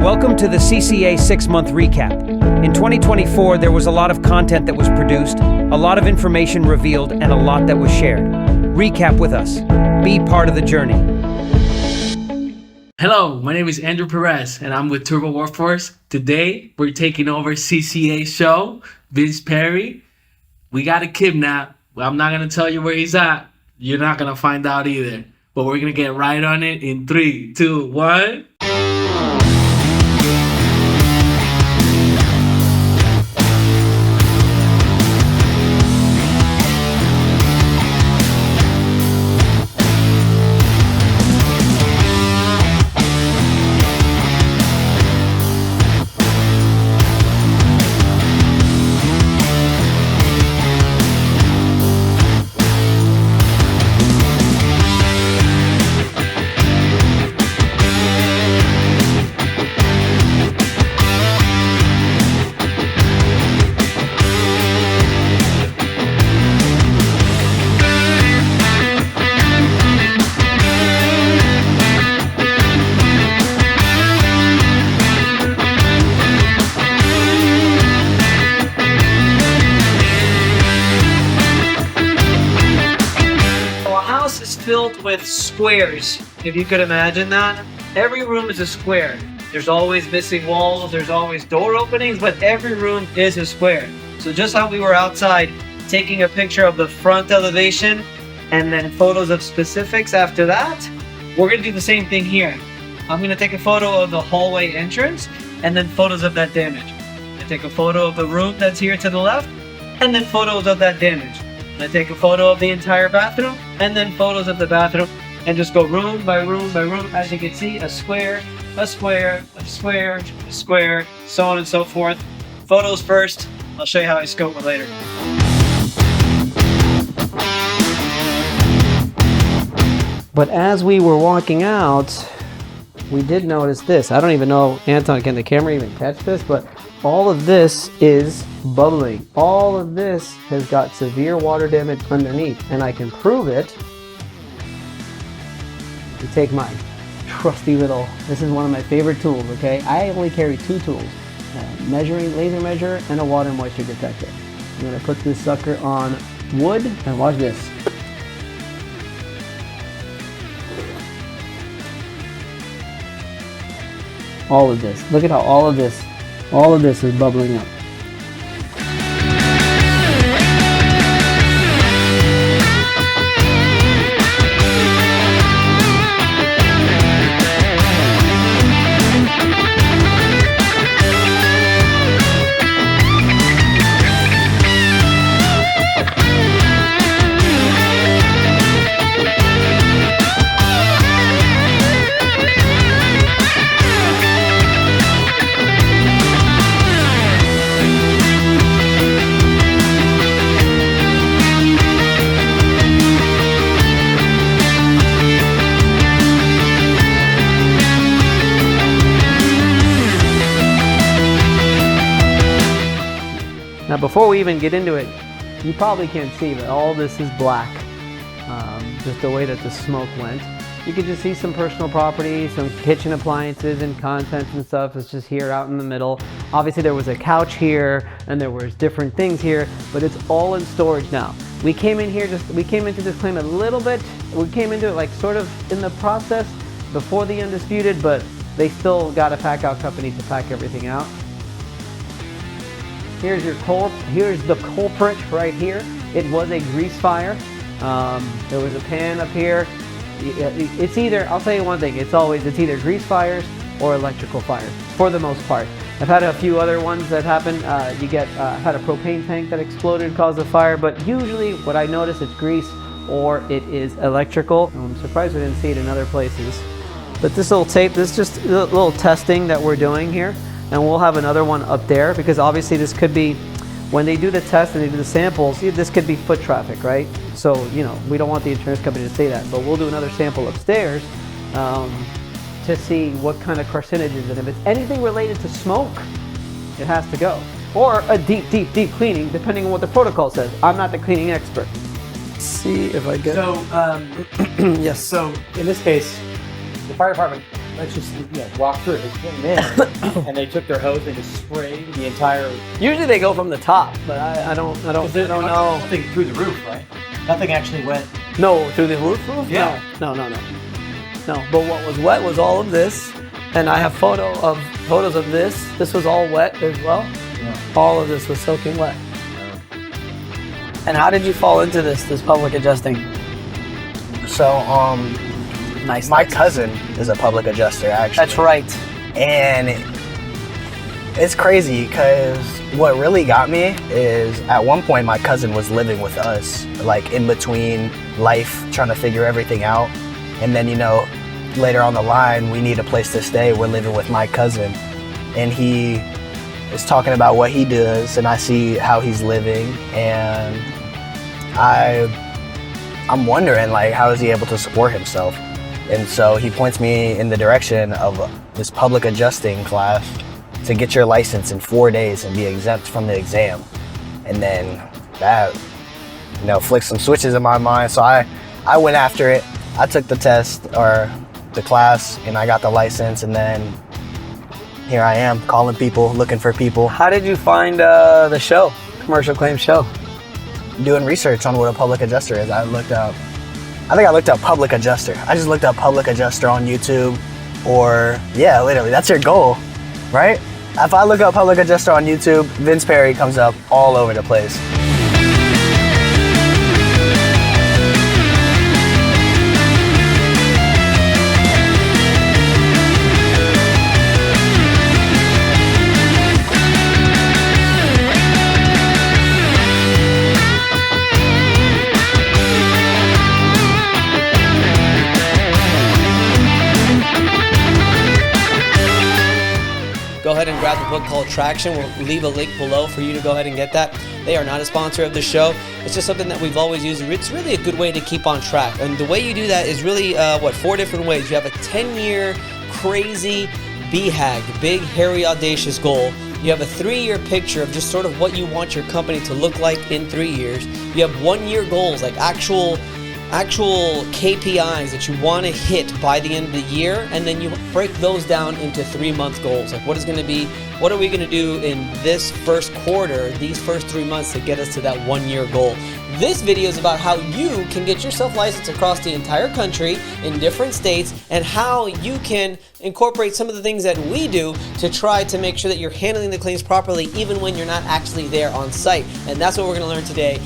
Welcome to the CCA 6-month recap. In 2024, there was a lot of content that was produced, a lot of information revealed, and a lot that was shared. Recap with us. Be part of the journey. Hello, my name is Andrew Perez, and I'm with Turbo Workforce. Today, we're taking over CCA show, Vince Perry. We got a kidnap. Well, I'm not going to tell you where he's at. You're not going to find out either. But we're going to get right on it in 3, 2, 1. Filled with squares, if you could imagine that. Every room is a square. There's always missing walls, there's always door openings, but every room is a square. So just how we were outside taking a picture of the front elevation and then photos of specifics after that, we're gonna do the same thing here. I'm gonna take a photo of the hallway entrance and then photos of that damage. I take a photo of the room that's here to the left and then photos of that damage. I take a photo of the entire bathroom and then photos of the bathroom and just go room by room by room. As you can see, a square, a square, a square, a square, so on and so forth. Photos first. I'll show you how I scope it later. But as we were walking out, we did notice this. I don't even know, Anton, can the camera even catch this? But all of this is bubbling. All of this has got severe water damage underneath, and I can prove it. You take my trusty little, this is one of my favorite tools, okay? I only carry 2 tools, measuring laser measure and a water moisture detector. I'm gonna put this sucker on wood, and watch this. All of this, look at how all of this is bubbling up. Now before we even get into it, you probably can't see, but all this is black. Just the way that the smoke went. You can just see some personal property, some kitchen appliances and contents and stuff. It's just here out in the middle. Obviously there was a couch here and there was different things here, but it's all in storage now. We came into this claim a little bit. We came into it like sort of in the process before the Undisputed, but they still got a pack out company to pack everything out. Here's the culprit right here. It was a grease fire. There was a pan up here. It's either, I'll tell you one thing, it's either grease fires or electrical fires, for the most part. I've had a few other ones that happen. I've had a propane tank that exploded, caused a fire, but usually what I notice, it's grease or it is electrical. I'm surprised we didn't see it in other places. But this little tape, this is just a little testing that we're doing here. And we'll have another one up there because obviously this could be, when they do the test and they do the samples, this could be foot traffic, right? So, you know, we don't want the insurance company to say that, but we'll do another sample upstairs to see what kind of carcinogens, and if it's anything related to smoke, it has to go. Or a deep cleaning, depending on what the protocol says. I'm not the cleaning expert. See if I get... So, yes. so in this case, the fire department let's just walk through it. They came in and they took their hose and just sprayed the entire. Usually they go from the top, but I don't know. Nothing through the roof, right? Nothing actually went. No, through the roof? Yeah. No. But what was wet was all of this, and I have photos of this. This was all wet as well. Yeah. All of this was soaking wet. And how did you fall into this public adjusting? So, Nice. my cousin is a public adjuster, actually. That's right. And it's crazy because what really got me is at one point my cousin was living with us, like in between life, trying to figure everything out. And then, later on the line, we need a place to stay. We're living with my cousin. And he is talking about what he does, and I see how he's living. And I'm wondering, like, how is he able to support himself? And so he points me in the direction of this public adjusting class to get your license in 4 days and be exempt from the exam. And then that, flicked some switches in my mind. So I went after it. I took the test or the class and I got the license, and then here I am calling people, looking for people. How did you find the show, Commercial Claims Show? Doing research on what a public adjuster is. I think I looked up public adjuster. I just looked up public adjuster on YouTube, or literally, that's your goal, right? If I look up public adjuster on YouTube, Vince Perry comes up all over the place. Go ahead and grab the book called Traction. We'll leave a link below for you to go ahead and get that. They are not a sponsor of the show. It's just something that we've always used. It's really a good way to keep on track. And the way you do that is really, 4 different ways. You have a 10-year crazy BHAG, big, hairy, audacious goal. You have a 3-year picture of just sort of what you want your company to look like in 3 years. You have 1-year goals, like actual KPIs that you want to hit by the end of the year, and then you break those down into 3-month goals. Like what are we going to do in this first quarter, these first 3 months to get us to that 1-year goal. This video is about how you can get yourself licensed across the entire country in different states, and how you can incorporate some of the things that we do to try to make sure that you're handling the claims properly even when you're not actually there on site. And that's what we're going to learn today.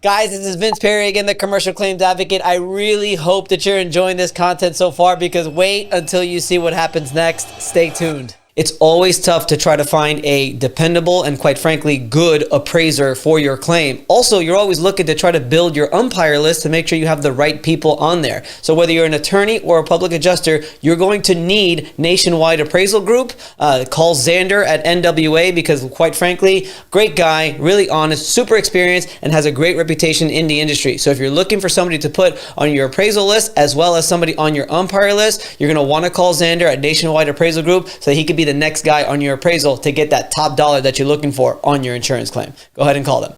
Guys, this is Vince Perry again, the Commercial Claims Advocate. I really hope that you're enjoying this content so far, because wait until you see what happens next. Stay tuned. It's always tough to try to find a dependable and, quite frankly, good appraiser for your claim. Also, you're always looking to try to build your umpire list to make sure you have the right people on there. So whether you're an attorney or a public adjuster, you're going to need Nationwide Appraisal Group. Call Xander at NWA, because, quite frankly, great guy, really honest, super experienced, and has a great reputation in the industry. So if you're looking for somebody to put on your appraisal list as well as somebody on your umpire list, you're going to want to call Xander at Nationwide Appraisal Group so he can be the next guy on your appraisal to get that top dollar that you're looking for on your insurance claim. Go ahead and call them.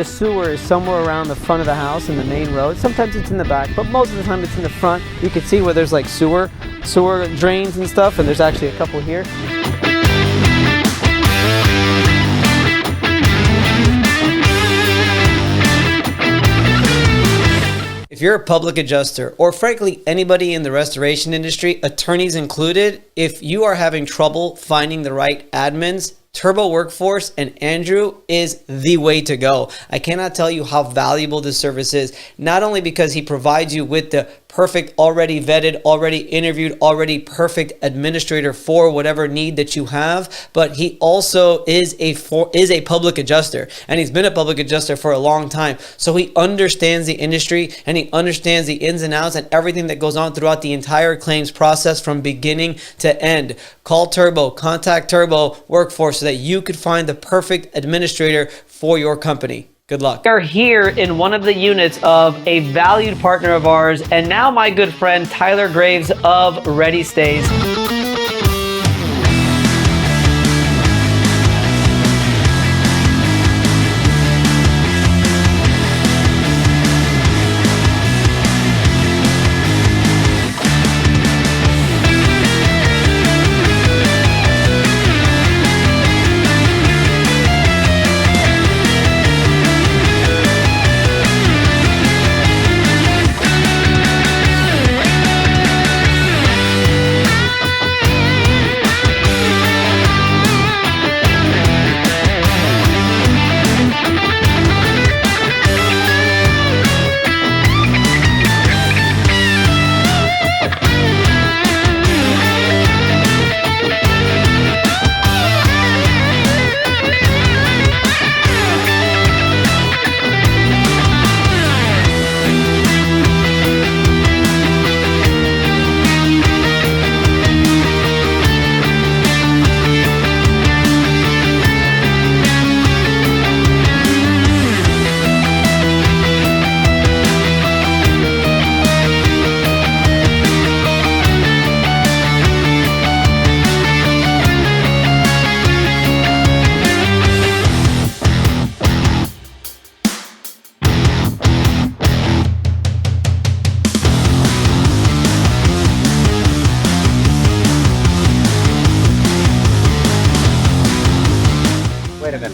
the sewer is somewhere around the front of the house in the main road. Sometimes it's in the back, but most of the time it's in the front. You can see where there's like sewer drains and stuff, and there's actually a couple here. If you're a public adjuster, or frankly anybody in the restoration industry, attorneys included, if you are having trouble finding the right admins, Turbo Workforce and Andrew is the way to go. I cannot tell you how valuable this service is, not only because he provides you with the perfect, already vetted, already interviewed, already perfect administrator for whatever need that you have, but he also is a public adjuster, and he's been a public adjuster for a long time. So he understands the industry, and he understands the ins and outs and everything that goes on throughout the entire claims process from beginning to end. Call Turbo, contact Turbo Workforce so that you could find the perfect administrator for your company. Good luck. We are here in one of the units of a valued partner of ours, and now my good friend Tyler Graves of Ready Stays.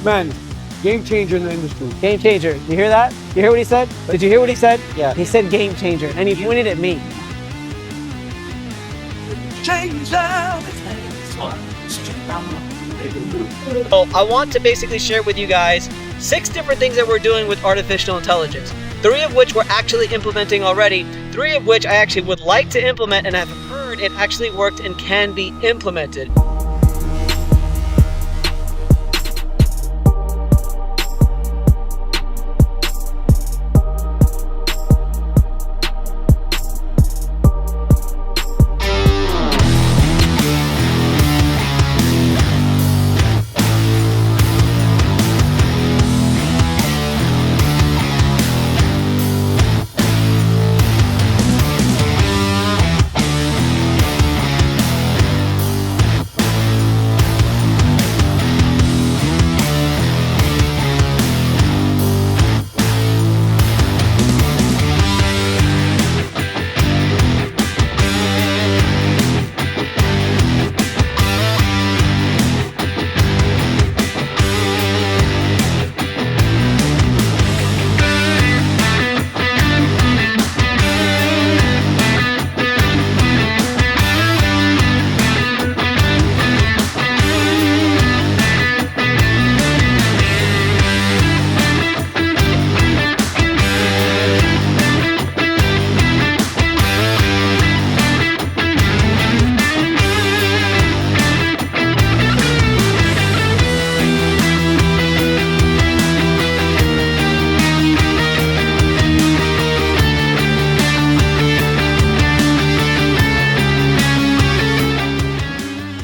Man, game changer in the industry. Game changer. You hear that? You hear what he said? Did you hear what he said? Yeah. He said game changer, and he pointed at me. So I want to basically share with you guys 6 different things that we're doing with artificial intelligence. 3 of which we're actually implementing already. 3 of which I actually would like to implement and have heard it actually worked and can be implemented.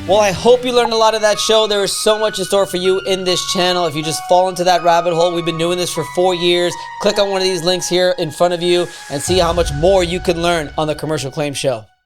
Well, I hope you learned a lot of that show. There is so much in store for you in this channel. If you just fall into that rabbit hole, we've been doing this for 4 years. Click on one of these links here in front of you and see how much more you can learn on the Commercial Claims Show.